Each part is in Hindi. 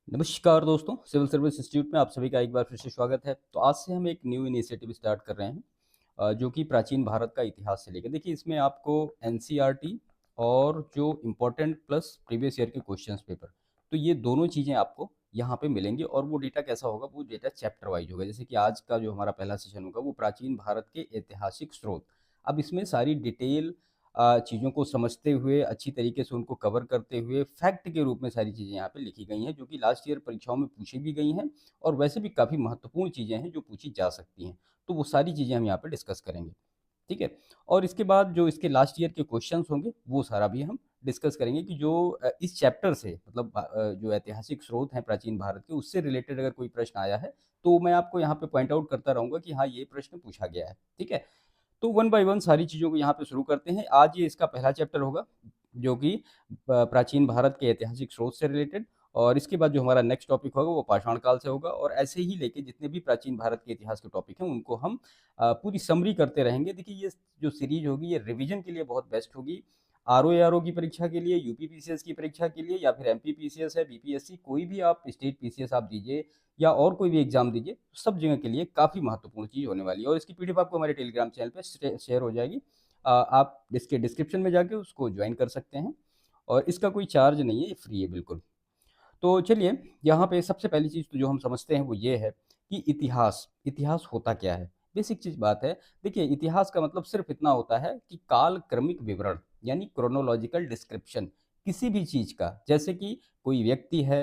नमस्कार दोस्तों, सिविल सर्विस इंस्टीट्यूट में आप सभी का एक बार फिर से स्वागत है। तो आज से हम एक न्यू इनिशिएटिव स्टार्ट कर रहे हैं जो कि प्राचीन भारत का इतिहास से लेकर देखिए इसमें आपको एनसीईआरटी और जो इम्पोर्टेंट प्लस प्रीवियस ईयर के क्वेश्चंस पेपर, तो ये दोनों चीज़ें आपको यहाँ पे मिलेंगी। और वो डेटा कैसा होगा, वो डेटा चैप्टर वाइज होगा। जैसे कि आज का जो हमारा पहला सेशन होगा वो प्राचीन भारत के ऐतिहासिक स्रोत। अब इसमें सारी डिटेल चीज़ों को समझते हुए अच्छी तरीके से उनको कवर करते हुए फैक्ट के रूप में सारी चीज़ें यहाँ पे लिखी गई हैं, जो कि लास्ट ईयर परीक्षाओं में पूछी भी गई हैं और वैसे भी काफ़ी महत्वपूर्ण चीज़ें हैं जो पूछी जा सकती हैं। तो वो सारी चीज़ें हम यहाँ पे डिस्कस करेंगे, ठीक है? और इसके बाद जो इसके लास्ट ईयर के क्वेश्चंस होंगे वो सारा भी हम डिस्कस करेंगे कि जो इस चैप्टर से मतलब जो ऐतिहासिक स्रोत हैं प्राचीन भारत के, उससे रिलेटेड अगर कोई प्रश्न आया है तो मैं आपको यहाँ पे पॉइंट आउट करता रहूँगा कि हाँ, ये प्रश्न पूछा गया है, ठीक है? तो वन बाय वन सारी चीज़ों को यहाँ पे शुरू करते हैं। आज ये इसका पहला चैप्टर होगा, जो कि प्राचीन भारत के ऐतिहासिक स्रोत से रिलेटेड। और इसके बाद जो हमारा नेक्स्ट टॉपिक होगा वो पाषाण काल से होगा। और ऐसे ही लेके जितने भी प्राचीन भारत के इतिहास के टॉपिक हैं उनको हम पूरी समरी करते रहेंगे। देखिए ये जो सीरीज होगी ये रिवीजन के लिए बहुत बेस्ट होगी। आरओ की परीक्षा के लिए, यूपी पीसीएस की परीक्षा के लिए, या फिर एमपी पीसीएस है, बीपीएससी, कोई भी आप स्टेट पीसीएस आप दीजिए या और कोई भी एग्जाम दीजिए, सब जगह के लिए काफ़ी महत्वपूर्ण चीज़ होने वाली है। और इसकी पीडीएफ आपको हमारे टेलीग्राम चैनल पे शेयर हो जाएगी। आप इसके डिस्क्रिप्शन में जाके उसको ज्वाइन कर सकते हैं। और इसका कोई चार्ज नहीं है, ये फ्री है बिल्कुल। तो चलिए, यहाँ पे सबसे पहली चीज़ तो जो हम समझते हैं वो ये है कि इतिहास इतिहास होता क्या है। बेसिक चीज़ बात है। देखिए इतिहास का मतलब सिर्फ इतना होता है कि काल क्रमिक विवरण, यानी क्रोनोलॉजिकल डिस्क्रिप्शन किसी भी चीज़ का। जैसे कि कोई व्यक्ति है,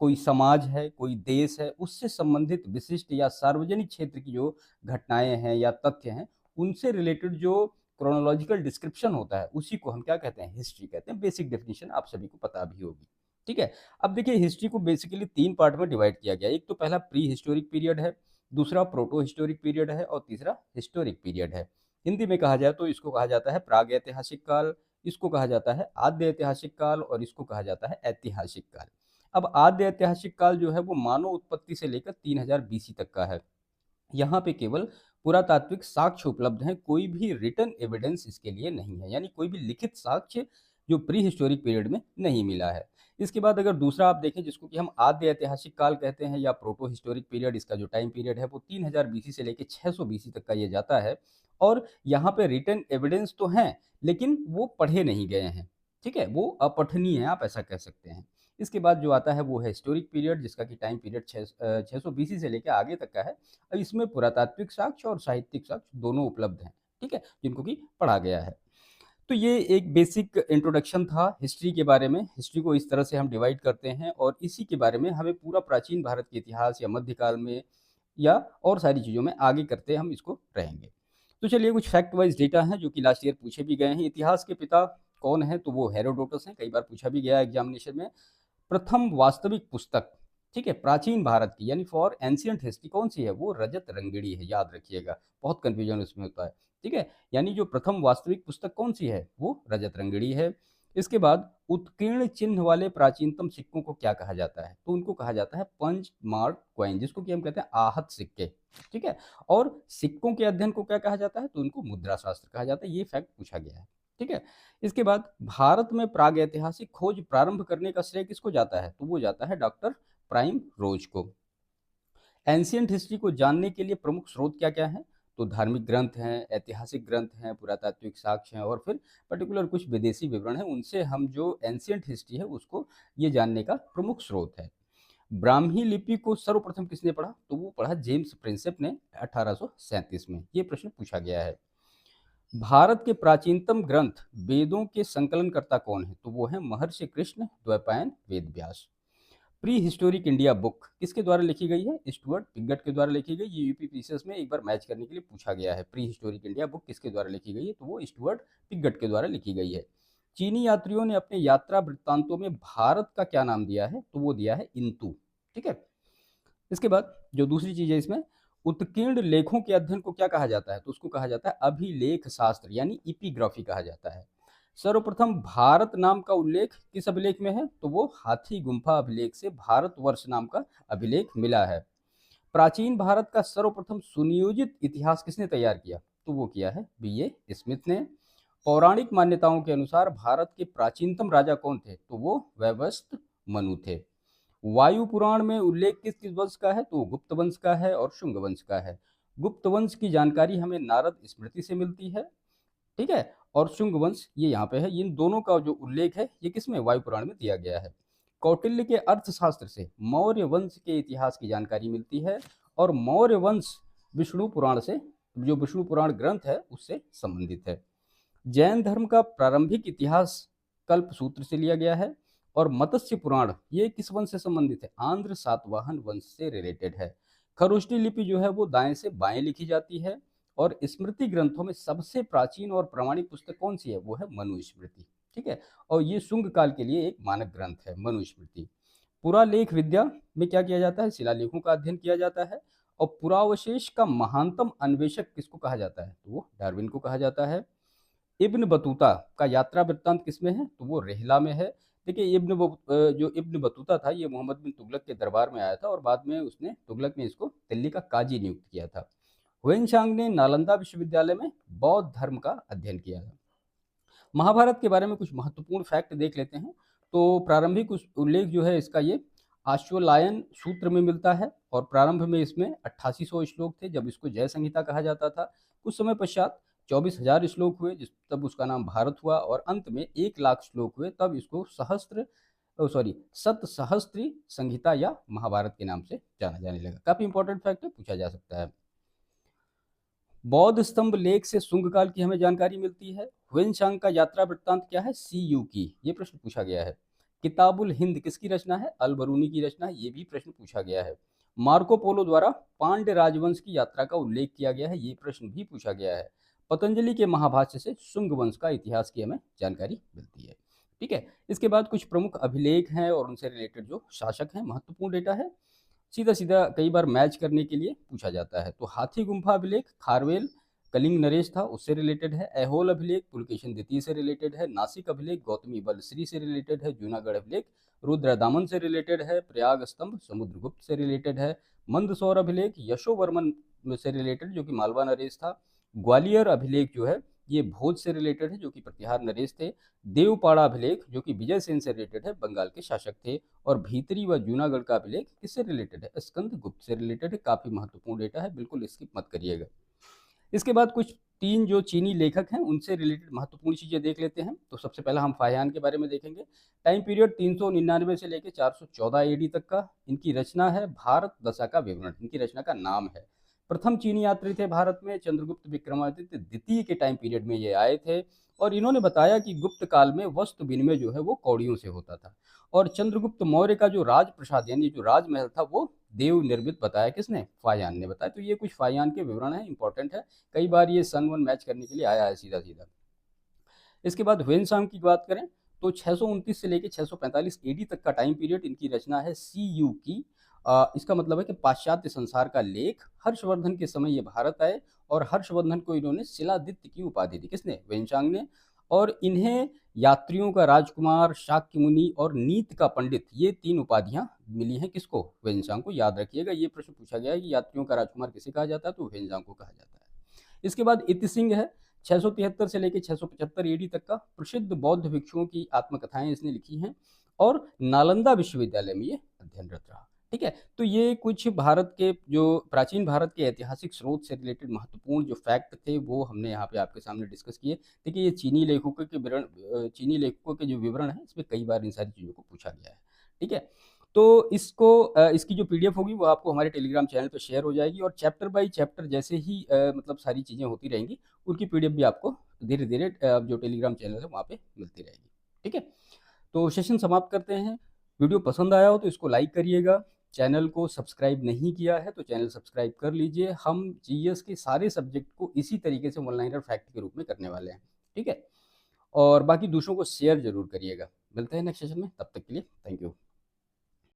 कोई समाज है, कोई देश है, उससे संबंधित विशिष्ट या सार्वजनिक क्षेत्र की जो घटनाएँ हैं या तथ्य हैं, उनसे रिलेटेड जो क्रोनोलॉजिकल डिस्क्रिप्शन होता है, उसी को हम क्या कहते हैं? हिस्ट्री कहते हैं। बेसिक डेफिनिशन आप सभी को पता भी होगी, ठीक है? अब देखिए हिस्ट्री को बेसिकली 3 पार्ट में डिवाइड किया गया है। एक तो पहला प्री हिस्टोरिक पीरियड है, दूसरा प्रोटो हिस्टोरिक पीरियड है और तीसरा हिस्टोरिक पीरियड है। हिंदी में कहा जाए तो इसको कहा जाता है प्रागैतिहासिक काल, इसको कहा जाता है आद्य ऐतिहासिक काल और इसको कहा जाता है ऐतिहासिक काल। अब आद्य ऐतिहासिक काल जो है वो मानव उत्पत्ति से लेकर 3000 बीसी तक का है। यहाँ पे केवल पुरातात्विक साक्ष्य उपलब्ध हैं, कोई भी रिटन एविडेंस इसके लिए नहीं है, यानी कोई भी लिखित साक्ष्य जो प्री हिस्टोरिक पीरियड में नहीं मिला है। इसके बाद अगर दूसरा आप देखें जिसको कि हम आद्य ऐतिहासिक काल कहते हैं या प्रोटो हिस्टोरिक पीरियड, इसका जो टाइम पीरियड है वो 3000 बीसी से लेकर 600 बीसी तक का ये जाता है। और यहाँ पे रिटन एविडेंस तो हैं, लेकिन वो पढ़े नहीं गए हैं, ठीक है? वो अपठनीय है, आप ऐसा कह सकते हैं। इसके बाद जो आता है वो है हिस्टोरिक पीरियड, जिसका कि टाइम पीरियड 600 बीसी से लेकर आगे तक का है। अब इसमें पुरातात्विक साक्ष्य और साहित्यिक साक्ष्य दोनों उपलब्ध हैं, ठीक है? जिनको कि पढ़ा गया है। तो ये एक बेसिक इंट्रोडक्शन था हिस्ट्री के बारे में। हिस्ट्री को इस तरह से हम डिवाइड करते हैं और इसी के बारे में हमें पूरा प्राचीन भारत के इतिहास या मध्यकाल में या और सारी चीज़ों में आगे करते हम इसको रहेंगे। तो चलिए कुछ फैक्ट वाइज़ डेटा हैं जो कि लास्ट ईयर पूछे भी गए हैं। इतिहास के पिता कौन हैं? तो वो हेरोडोटस हैं, कई बार पूछा भी गया है एग्ज़ामिनेशन में। प्रथम वास्तविक पुस्तक, ठीक है, प्राचीन भारत की यानी फॉर एंशिएंट हिस्ट्री कौन-सी है? वो रजत रंगिणी है, याद रखिएगा। बहुत कन्फ्यूजन उसमें होता है, ठीक है? यानी जो प्रथम वास्तविक पुस्तक कौन-सी है? वो रजत रंगिणी है। इसके बाद उत्कीर्ण चिन्ह वाले प्राचीनतम सिक्कों को क्या कहा जाता है? तो उनको कहा जाता है पंच मार्क कॉइन, जिसको कि हम कहते हैं आहत सिक्के, ठीक है? और सिक्कों के अध्ययन को क्या कहा जाता है? तो उनको मुद्रा शास्त्र कहा जाता है। ये फैक्ट पूछा गया है, ठीक है? इसके बाद भारत में प्रागैतिहासिक खोज प्रारंभ करने का श्रेय किसको जाता है? तो वो जाता है डॉक्टर प्राइम रोज को। एंशिएंट हिस्ट्री को जानने के लिए प्रमुख स्रोत क्या-क्या हैं? तो धार्मिक ग्रंथ हैं, ऐतिहासिक ग्रंथ हैं, पुरातात्विक साक्ष्य हैं और फिर पर्टिकुलर कुछ विदेशी विवरण हैं। उनसे हम जो एंशिएंट हिस्ट्री है उसको ये जानने का प्रमुख स्रोत है। ब्राह्मी लिपि को सर्वप्रथम किसने पढ़ा? तो वो पढ़ा जेम्स प्रिंसेप ने 1837 में। ये प्रश्न पूछा गया है। भारत के प्राचीनतम ग्रंथ वेदों के संकलनकर्ता कौन है? तो वो है महर्षि Krishna Dvaipayan Ved Vyas. Pre historic India book किसके द्वारा लिखी गई है? स्टुअर्ट पिगट के द्वारा लिखी गई। ये यूपी पीसीएस में एक बार मैच करने के लिए पूछा गया है। प्री हिस्टोरिक इंडिया बुक किसके द्वारा लिखी गई है? तो वो स्टुअर्ट पिगट के द्वारा लिखी गई है। चीनी यात्रियों ने अपने यात्रा वृत्तांतों में भारत का क्या नाम दिया है? तो वो दिया है इंतु, ठीक है? इसके बाद जो दूसरी चीज़ है इसमें, उत्कीर्ण लेखों के अध्ययन को क्या कहा जाता है? तो उसको कहा जाता है अभिलेख शास्त्र, यानी एपिग्राफी कहा जाता है। सर्वप्रथम भारत नाम का उल्लेख किस अभिलेख में है? तो वो हाथी गुम्फा अभिलेख से भारतवर्ष नाम का अभिलेख मिला है। प्राचीन भारत का सर्वप्रथम सुनियोजित इतिहास किसने तैयार किया? तो वो किया है बी ए स्मिथ ने। पौराणिक मान्यताओं के अनुसार भारत के प्राचीनतम राजा कौन थे? तो वो वैवस्वत मनु थे। वायु पुराण में उल्लेख किस किस वंश का है, तो गुप्त वंश का है और शुंग वंश का है। गुप्त वंश की जानकारी हमें नारद स्मृति से मिलती है, ठीक है, और शुंग वंश ये यहाँ पे है। इन दोनों का जो उल्लेख है ये किसमें, वायु पुराण में दिया गया है। कौटिल्य के अर्थशास्त्र से मौर्य वंश के इतिहास की जानकारी मिलती है, और मौर्य वंश विष्णु पुराण से, जो विष्णु पुराण ग्रंथ है उससे संबंधित है। जैन धर्म का प्रारंभिक इतिहास कल्प सूत्र से लिया गया है, और मत्स्य पुराण ये किस वंश से संबंधित है, आंध्र सातवाहन वंश से रिलेटेड है। खरोष्टी लिपि जो है वो दाएं से बाएं लिखी जाती है, और स्मृति ग्रंथों में सबसे प्राचीन और प्रामाणिक पुस्तक कौन सी है, वो है मनुस्मृति, ठीक है। और ये शुंग काल के लिए एक मानक ग्रंथ है मनुस्मृति। पुरालेख विद्या में क्या किया जाता है, शिलालेखों का अध्ययन किया जाता है। और पुरावशेष का महानतम अन्वेषक किसको कहा जाता है, तो वो डार्विन को कहा जाता है। इब्न बतूता का यात्रा वृत्तांत किसमें है, तो वो रेहला में है। देखिए जो इब्न बतूता था ये मोहम्मद बिन तुगलक के दरबार में आया था, और बाद में उसने तुगलक ने इसको दिल्ली का काजी नियुक्त किया था। हुएनसांग ने नालंदा विश्वविद्यालय में बौद्ध धर्म का अध्ययन किया था। महाभारत के बारे में कुछ महत्वपूर्ण फैक्ट देख लेते हैं। तो प्रारंभिक उल्लेख जो है इसका ये आश्वलायन सूत्र में मिलता है, और प्रारंभ में इसमें 8800 श्लोक थे जब इसको जय संहिता कहा जाता था। कुछ समय पश्चात 24,000 श्लोक हुए तब उसका नाम भारत हुआ, और अंत में 1,00,000 श्लोक हुए तब इसको सत सहस्त्री संहिता या महाभारत के नाम से जाना जाने लगा। काफी इंपॉर्टेंट फैक्ट है, पूछा जा सकता है। बौद्ध स्तंभ लेख से शुंग काल की हमें जानकारी मिलती है। हुएनसांग का यात्रा वृत्तांत क्या है, सीयू की, ये प्रश्न पूछा गया है। किताबुल हिंद किसकी रचना है, अल बरूनी की रचना है, ये भी प्रश्न पूछा गया है। मार्को पोलो द्वारा पांड्य राजवंश की यात्रा का उल्लेख किया गया है, ये प्रश्न भी पूछा गया है। पतंजलि के महाभाष्य से शुंग वंश का इतिहास की हमें जानकारी मिलती है, ठीक है। इसके बाद कुछ प्रमुख अभिलेख हैं और उनसे रिलेटेड जो शासक हैं, महत्वपूर्ण डेटा है, सीधा सीधा कई बार मैच करने के लिए पूछा जाता है। तो हाथी गुम्फा अभिलेख खारवेल कलिंग नरेश था उससे रिलेटेड है। ऐहोल अभिलेख पुलकेशन द्वितीय से रिलेटेड है। नासिक अभिलेख गौतमी बलश्री से रिलेटेड है। जूनागढ़ अभिलेख रुद्रदामन से रिलेटेड है। प्रयाग स्तंभ समुद्रगुप्त से रिलेटेड है। मंदसौर अभिलेख यशोवर्मन से रिलेटेड जो कि मालवा नरेश था। ग्वालियर अभिलेख जो है ये भोज से रिलेटेड है जो कि प्रतिहार नरेश थे। देवपाड़ा अभिलेख जो कि विजय सेन से रिलेटेड है, बंगाल के शासक थे। और भीतरी व जूनागढ़ का अभिलेख किससे रिलेटेड है, स्कंद गुप्त से रिलेटेड है। काफी महत्वपूर्ण डेटा है, बिल्कुल स्किप मत करिएगा। इसके बाद कुछ 3 जो चीनी लेखक हैं उनसे रिलेटेड महत्वपूर्ण चीजें देख लेते हैं। तो सबसे पहला हम फाहियान के बारे में देखेंगे। टाइम पीरियड 399 से लेकर 414 एडी तक का। इनकी रचना है भारत दशा का विवरण, इनकी रचना का नाम है। प्रथम चीनी यात्री थे भारत में चंद्रगुप्त विक्रमादित्य द्वितीय के टाइम पीरियड में ये आए थे, और इन्होंने बताया कि गुप्त काल में वस्तु विनिमय जो है वो कौड़ियों से होता था। और चंद्रगुप्त मौर्य का जो राजप्रसाद यानी जो राजमहल था वो देव निर्मित बताया, किसने, फाहियान ने बताया। तो ये कुछ फाहियान के विवरण है, इंपॉर्टेंट है, कई बार ये सन वन मैच करने के लिए आया है सीधा सीधा। इसके बाद हुएनसांग की बात करें तो 629 से लेकर 645 एडी तक का टाइम पीरियड, इनकी रचना है सी यू की। इसका मतलब है कि पाश्चात्य संसार का लेख। हर्षवर्धन के समय ये भारत आए, और हर्षवर्धन को इन्होंने शिलादित्य की उपाधि दी, किसने, हुएनसांग ने। और इन्हें यात्रियों का राजकुमार, शाक्य मुनि और नीत का पंडित, ये 3 उपाधियां मिली हैं किसको, हुएनसांग को। याद रखिएगा ये प्रश्न पूछा गया है कि यात्रियों का राजकुमार किसे कहा जाता है, तो हुएनसांग को कहा जाता है। इसके बाद इतिसिंह है, 673 से लेकर 675 एडी तक का। प्रसिद्ध बौद्ध भिक्षुओं की आत्मकथाएं इसने लिखी हैं, और नालंदा विश्वविद्यालय में ये अध्ययनरत रहा, ठीक है। तो ये कुछ भारत के जो प्राचीन भारत के ऐतिहासिक स्रोत से रिलेटेड महत्वपूर्ण जो फैक्ट थे वो हमने यहाँ पे आपके सामने डिस्कस किए। देखिए ये चीनी लेखकों के जो विवरण है इसमें कई बार इन सारी चीज़ों को पूछा गया है, ठीक है। तो इसकी जो पीडीएफ होगी वो आपको हमारे टेलीग्राम चैनल पर शेयर हो जाएगी, और चैप्टर बाय चैप्टर जैसे ही मतलब सारी चीज़ें होती रहेंगी उनकी पीडीएफ भी आपको धीरे धीरे जो टेलीग्राम चैनल है वहाँ पे मिलती रहेगी, ठीक है। तो सेशन समाप्त करते हैं। वीडियो पसंद आया हो तो इसको लाइक करिएगा। चैनल को सब्सक्राइब नहीं किया है तो चैनल सब्सक्राइब कर लीजिए। हम जीएस के सारे सब्जेक्ट को इसी तरीके से वन लाइनर फैक्ट के रूप में करने वाले हैं, ठीक है। और बाकी दूसरों को शेयर जरूर करिएगा। मिलते हैं नेक्स्ट सेशन में, तब तक के लिए थैंक यू।